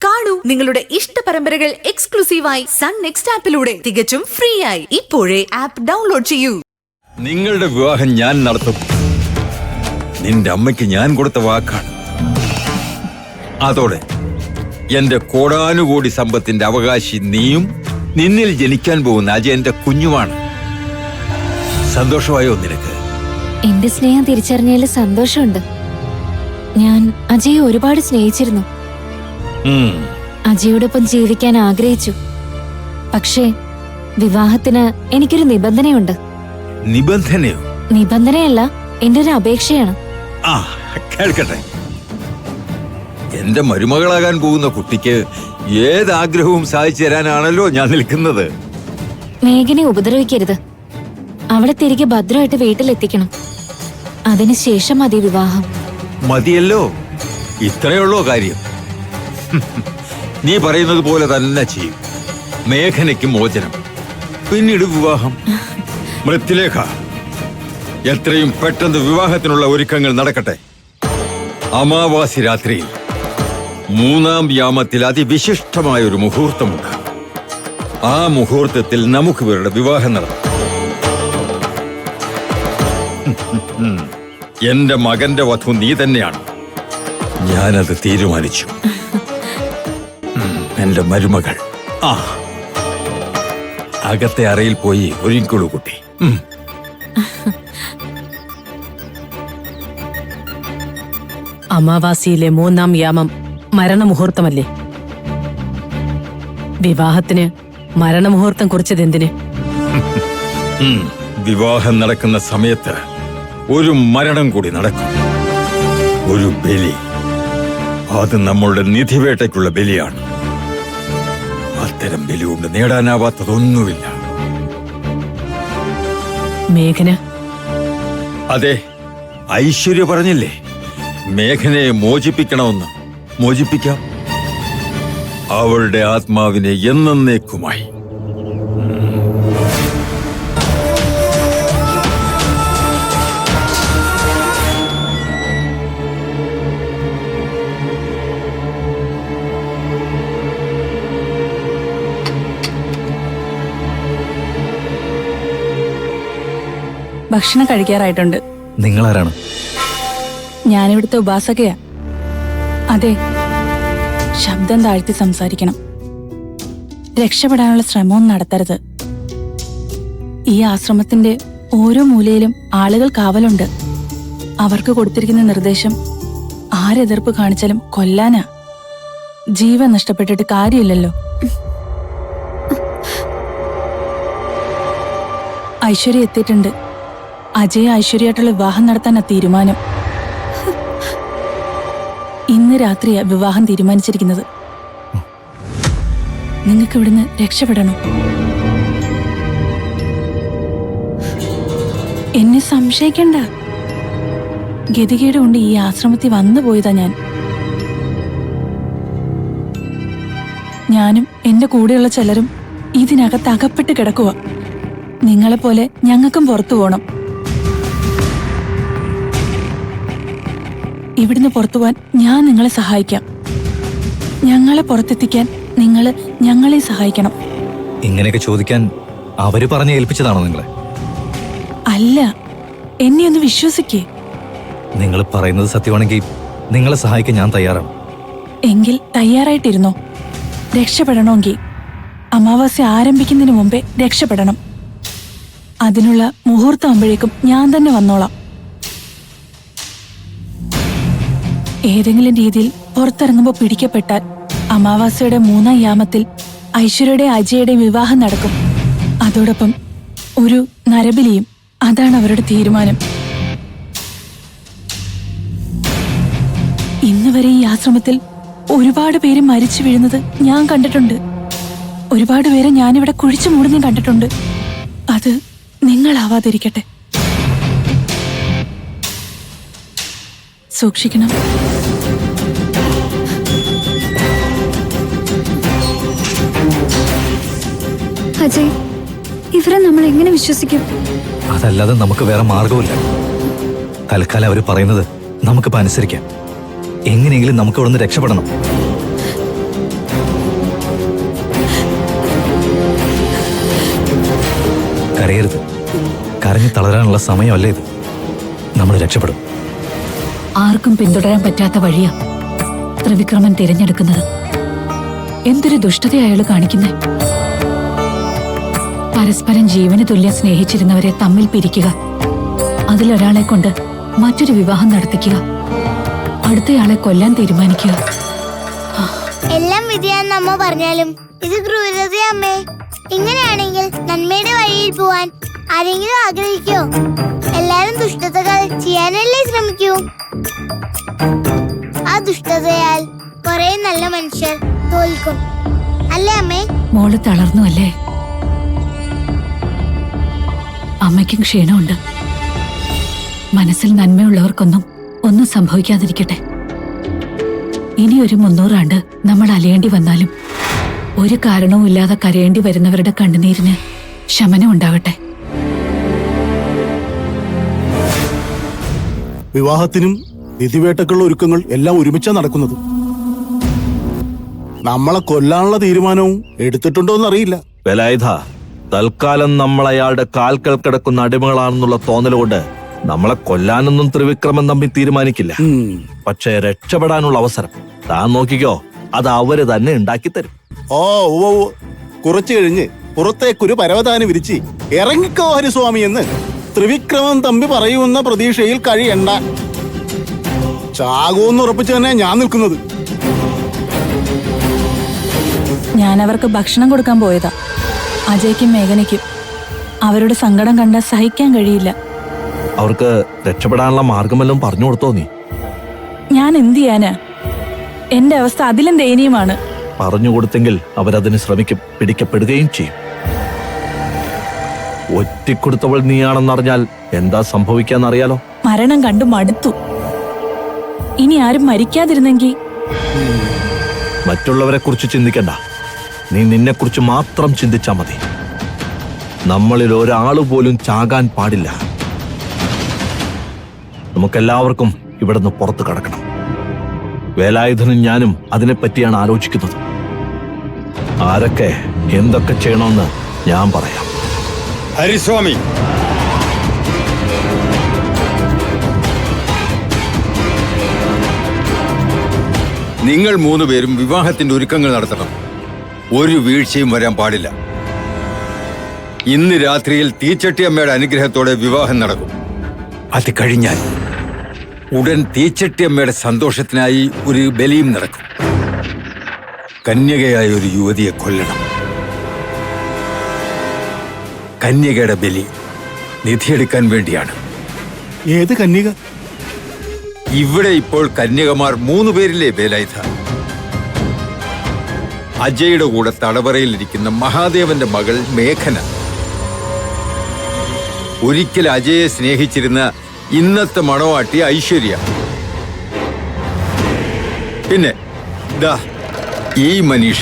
കാണൂ നിങ്ങളുടെ ഇഷ്ട പരമ്പരകൾ എക്സ്ക്ലൂസീവായി സൺ നെക്സ്റ്റ് ആപ്പിലൂടെ തികച്ചും ഫ്രീ ആയി ഇപ്പോഴേ ആപ്പ് ഡൗൺലോഡ് ചെയ്യൂ. നിങ്ങളുടെ വിവാഹം ഞാൻ നടത്തും. നിന്റെ അമ്മയ്ക്ക് ഞാൻ കൊടുത്ത വാക്കാണ്. അതോടെ എന്റെ കോടാനുകോടി സമ്പത്തിന്റെ അവകാശി നീയും നിന്നിൽ ജനിക്കാൻ പോകുന്ന അജയന്റെ കുഞ്ഞുമാണ്. സന്തോഷമായോ നിനക്ക്? എന്റെ സ്നേഹം തിരിച്ചറിഞ്ഞതിൽ സന്തോഷമുണ്ട്. ഞാൻ അജയെ ഒരുപാട് സ്നേഹിച്ചിരുന്നു. അജയോടൊപ്പം ജീവിക്കാൻ ആഗ്രഹിച്ചു. പക്ഷേ വിവാഹത്തിന് എനിക്കൊരു നിബന്ധനയുണ്ട്. നിബന്ധനയോ? നിബന്ധനയല്ല, എന്റെ ഒരു അപേക്ഷയാണ്. ആ, കേൾക്കട്ടെ. എന്റെ മരുമകളാകാൻ പോകുന്ന കുട്ടിക്ക് ഏതാഗ്രഹവും സാധിച്ചു തരാനാണല്ലോ ഞാൻ നിൽക്കുന്നത്. മേഘനെ ഉപദ്രവിക്കരുത്. അവളെ തിരികെ ഭദ്രമായിട്ട് വീട്ടിലെത്തിക്കണം. അതിനുശേഷം മതി വിവാഹം. മതിയല്ലോ, ഇത്രയുള്ളോ കാര്യം? നീ പറയുന്നത് പോലെ തന്നെ ചെയ്യും. മേഘനയ്ക്ക് മോചനം, പിന്നീട് വിവാഹം. മൃത്യുലേഖ, എത്രയും പെട്ടെന്ന് വിവാഹത്തിനുള്ള ഒരുക്കങ്ങൾ നടക്കട്ടെ. അമാവാസി രാത്രിയിൽ 3-ാം യാമത്തിൽ അതിവിശിഷ്ടമായ ഒരു മുഹൂർത്തമുണ്ട്. ആ മുഹൂർത്തത്തിൽ നമുക്ക് ഇവരുടെ വിവാഹം നടത്താം. എന്റെ മകന്റെ വധു നീ തന്നെയാണ്. ഞാനത് തീരുമാനിച്ചു. എന്റെ മരുമകൾ. ആ, അകത്തെ അറയിൽ പോയി ഒരുങ്ങിക്കൊള്ളു കുട്ടി. അമാവാസിയിലെ 3-ാം യാമം മരണമുഹൂർത്തമല്ലേ? വിവാഹത്തിന് മരണമുഹൂർത്തം കുറിച്ചതെന്തിന്? വിവാഹം നടക്കുന്ന സമയത്ത് ഒരു മരണം കൂടി നടക്കും. ഒരു ബലി. അത് നമ്മളുടെ നിധിവേട്ടയ്ക്കുള്ള ബലിയാണ്. അത്തരം ബലി കൊണ്ട് നേടാനാവാത്തതൊന്നുമില്ല. മേഘന? അതെ, ഐശ്വര്യ പറഞ്ഞില്ലേ മേഘനയെ മോചിപ്പിക്കണമെന്ന്. മോചിപ്പിക്കാം, അവളുടെ ആത്മാവിനെ എന്നേക്കുമായി. ഭക്ഷണം കഴിക്കാറായിട്ടുണ്ട്. നിങ്ങളാരാണ്? ഞാനിവിടുത്തെ ഉപാസകയാ. അതെ, ശബ്ദം താഴ്ത്തി സംസാരിക്കണം. രക്ഷപ്പെടാനുള്ള ശ്രമവും നടത്തരുത്. ഈ ആശ്രമത്തിന്റെ ഓരോ മൂലയിലും ആളുകൾ കാവലുണ്ട്. അവർക്ക് കൊടുത്തിരിക്കുന്ന നിർദ്ദേശം ആരെതിർപ്പ് കാണിച്ചാലും കൊല്ലാനാ. ജീവൻ നഷ്ടപ്പെട്ടിട്ട് കാര്യമില്ലല്ലോ. ഐശ്വര്യ എത്തിയിട്ടുണ്ട്. അജയ ഐശ്വര്യമായിട്ടുള്ള വിവാഹം നടത്താനാ തീരുമാനം. ഇന്ന് രാത്രിയാ വിവാഹം തീരുമാനിച്ചിരിക്കുന്നത്. നിങ്ങൾക്ക് ഇവിടുന്ന് രക്ഷപ്പെടണം. എന്നെ സംശയിക്കണ്ട. ഗതികേട് കൊണ്ട് ഈ ആശ്രമത്തിൽ വന്നു പോയതാ ഞാനും എന്റെ കൂടെയുള്ള ചിലരും ഇതിനകത്ത് അകപ്പെട്ട് കിടക്കുക. നിങ്ങളെപ്പോലെ ഞങ്ങൾക്കും പുറത്തു പോകണം. ഇവിടുന്ന് പുറത്തുപോകാൻ ഞാൻ നിങ്ങളെ സഹായിക്കാം. ഞങ്ങളെ പുറത്തെത്തിക്കാൻ നിങ്ങൾ ഞങ്ങളെ സഹായിക്കണം. ഇങ്ങനെയൊക്കെ ചോദിക്കാൻ അവര് പറഞ്ഞ് ഏൽപ്പിച്ചതാണോ നിങ്ങളെ? അല്ല, എന്നെ ഒന്ന് വിശ്വസിക്കേ. നിങ്ങൾ പറയുന്നത് സത്യമാണെങ്കിൽ നിങ്ങളെ സഹായിക്കാൻ ഞാൻ തയ്യാറാണ്. എങ്കിൽ തയ്യാറായിട്ടിരുന്നോ. രക്ഷപ്പെടണമെങ്കിൽ അമാവാസ്യ ആരംഭിക്കുന്നതിന് മുമ്പേ രക്ഷപ്പെടണം. അതിനുള്ള മുഹൂർത്തം ആകുമ്പോഴേക്കും ഞാൻ തന്നെ വന്നോളാം. ഏതെങ്കിലും രീതിയിൽ പുറത്തിറങ്ങുമ്പോൾ പിടിക്കപ്പെട്ടാൽ അമാവാസ്യയുടെ 3-ാം യാമത്തിൽ ഐശ്വര്യയുടെ അജയുടെ വിവാഹം നടക്കും. അതോടൊപ്പം ഒരു നരബലിയും. അതാണ് അവരുടെ തീരുമാനം. ഇന്ന് വരെ ഈ ആശ്രമത്തിൽ ഒരുപാട് പേര് മരിച്ചു വീഴുന്നത് ഞാൻ കണ്ടിട്ടുണ്ട്. ഒരുപാട് പേരെ ഞാനിവിടെ കുഴിച്ചു മൂടുന്നതും കണ്ടിട്ടുണ്ട്. അത് നിങ്ങളാവാതിരിക്കട്ടെ. സൂക്ഷിക്കണം. അജയ്, ഇവരെ നമ്മൾ എങ്ങനെ വിശ്വസിക്കും? അതല്ലാതെ നമുക്ക് വേറെ മാർഗമില്ല. തൽക്കാലം അവർ പറയുന്നത് നമുക്കിപ്പോ അനുസരിക്കാം. എങ്ങനെയെങ്കിലും നമുക്ക് ഇവിടുന്ന് രക്ഷപ്പെടണം. കരഞ്ഞു തളരാനുള്ള സമയമല്ലേ ഇത്. നമ്മൾ രക്ഷപ്പെടും. ആർക്കും പിന്തുടരാൻ പറ്റാത്ത വഴിയാ ത്രിവിക്രമൻ തിരഞ്ഞെടുക്കുന്നത്. എന്തൊരു ദുഷ്ടത അയാൾ കാണിക്കുന്നേ. പരസ്പരം ജീവന് തുല്യം സ്നേഹിച്ചിരുന്നവരെ തമ്മിൽ പിരിക്കുക, അതിലൊരാളെ കൊണ്ട് മറ്റൊരു വിവാഹം നടത്തിക്കുക, അടുത്തയാളെ കൊല്ലാൻ തീരുമാനിക്കുക. എല്ലാം വിധിയാന്ന് അമ്മ പറഞ്ഞാലും ഇത് ക്രൂരതയാ അമ്മേ. ഇങ്ങനെയാണെങ്കിൽ നന്മയുടെ വഴിയിൽ പോവാൻ ആരെങ്കിലും ആഗ്രഹിക്കോ? എല്ലാരും ദുഷ്ടതകൾ ചെയ്യാനല്ലേ ശ്രമിക്കൂ. ആ ദുഷ്ടതയാൽ കുറെ നല്ല മനുഷ്യർ തോൽക്കും, അല്ലേ അമ്മേ? മോള് തളർന്നു അല്ലേ? അമ്മയ്ക്കും ക്ഷീണമുണ്ട്. മനസ്സിൽ നന്മയുള്ളവർക്കൊന്നും ഒന്നും സംഭവിക്കാതിരിക്കട്ടെ. ഇനി ഒരു 300 ആണ്ട് നമ്മൾ അലയേണ്ടി വന്നാലും ഒരു കാരണവും ഇല്ലാതെ കരയേണ്ടി വരുന്നവരുടെ കണ്ണുനീരിന് ശമനം ഉണ്ടാവട്ടെ. വിവാഹത്തിനും വിധിവേട്ടക്കുള്ള ഒരുക്കങ്ങൾ എല്ലാം ഒരുമിച്ചാ നടക്കുന്നത്. നമ്മളെ കൊല്ലാനുള്ള തീരുമാനവും എടുത്തിട്ടുണ്ടോന്നറിയില്ല. വേലായുധ, തൽക്കാലം നമ്മൾ അയാളുടെ കാൽക്കൽ കിടക്കുന്ന അടിമകളാണെന്നുള്ള തോന്നലുകൊണ്ട് നമ്മളെ കൊല്ലാനൊന്നും ത്രിവിക്രമൻ തമ്മിൽ തീരുമാനിക്കില്ല. പക്ഷേ രക്ഷപ്പെടാനുള്ള അവസരം താൻ നോക്കിക്കോ, അത് അവര് തന്നെ ഉണ്ടാക്കി തരും. ഓ ഓ കുറച്ചു കഴിഞ്ഞ് പുറത്തേക്കൊരു പരവതാനി വിരിച്ച് ഇറങ്ങിക്കോ ഹരിസ്വാമി എന്ന് ത്രിവിക്രമൻ തമ്പി പറയുന്ന പ്രതീക്ഷയിൽ കഴിയണ്ട. ചാകുമെന്ന് ഉറപ്പിച്ചു തന്നെ ഞാൻ നിൽക്കുന്നത്. ഞാൻ അവർക്ക് ഭക്ഷണം കൊടുക്കാൻ പോയതാ, അജയ്ക്കും മേഘനയ്ക്കും. അവരുടെ സങ്കടം കണ്ട സഹിക്കാൻ കഴിയില്ല. അവർക്ക് രക്ഷപ്പെടാനുള്ള മാർഗമെല്ലാം പറഞ്ഞു കൊടുത്തോ നീ? ഞാൻ എന്ത് ചെയ്യാനാ? എന്റെ അവസ്ഥ അതിലും ദയനീയമാണ്. പറഞ്ഞു കൊടുത്തെങ്കിൽ അവരതിന് ശ്രമിക്കും, പിടിക്കപ്പെടുകയും ചെയ്യും. ഒറ്റിക്കൊടുത്തവൾ നീയാണെന്നറിഞ്ഞാൽ എന്താ സംഭവിക്കാന്നറിയാലോ. മരണം കണ്ടു മടുത്തു. ഇനി ആരും മരിക്കാതിരുന്നെങ്കിൽ. മറ്റുള്ളവരെ കുറിച്ച് ചിന്തിക്കണ്ട, നീ നിന്നെ കുറിച്ച് മാത്രം ചിന്തിച്ചാ മതി. നമ്മളിൽ ഒരാള് പോലും ചാകാൻ പാടില്ല. നമുക്കെല്ലാവർക്കും ഇവിടുന്ന് പുറത്തു കടക്കണം. വേലായുധനും ഞാനും അതിനെപ്പറ്റിയാണ് ആലോചിക്കുന്നത്. ആരൊക്കെ എന്തൊക്കെ ചെയ്യണമെന്ന് ഞാൻ പറയാം. ഹരിസ്വാമി, നിങ്ങൾ 3 പേരും വിവാഹത്തിന്റെ ഒരുക്കങ്ങൾ നടത്തണം. ഒരു വീഴ്ചയും വരാൻ പാടില്ല. ഇന്ന് രാത്രിയിൽ തീച്ചട്ടിയമ്മയുടെ അനുഗ്രഹത്തോടെ വിവാഹം നടക്കും. അത് കഴിഞ്ഞാൽ ഉടൻ തീച്ചട്ടിയമ്മയുടെ സന്തോഷത്തിനായി ഒരു ബലിയും നടക്കും. കന്യകയായ ഒരു യുവതിയെ കൊല്ലണം. കന്യകയുടെ ബലി നിധിയെടുക്കാൻ വേണ്ടിയാണ്. ഏത് കന്യക? ഇവിടെ ഇപ്പോൾ കന്യകമാർ 3 പേരില്ലേ വേലായുധ? അജയുടെ കൂടെ തടവറയിലിരിക്കുന്ന മഹാദേവന്റെ മകൾ മേഘന, ഒരിക്കൽ അജയെ സ്നേഹിച്ചിരുന്ന ഇന്നത്തെ മണവാട്ടി ഐശ്വര്യ, പിന്നെ ദാ ഈ മനീഷ.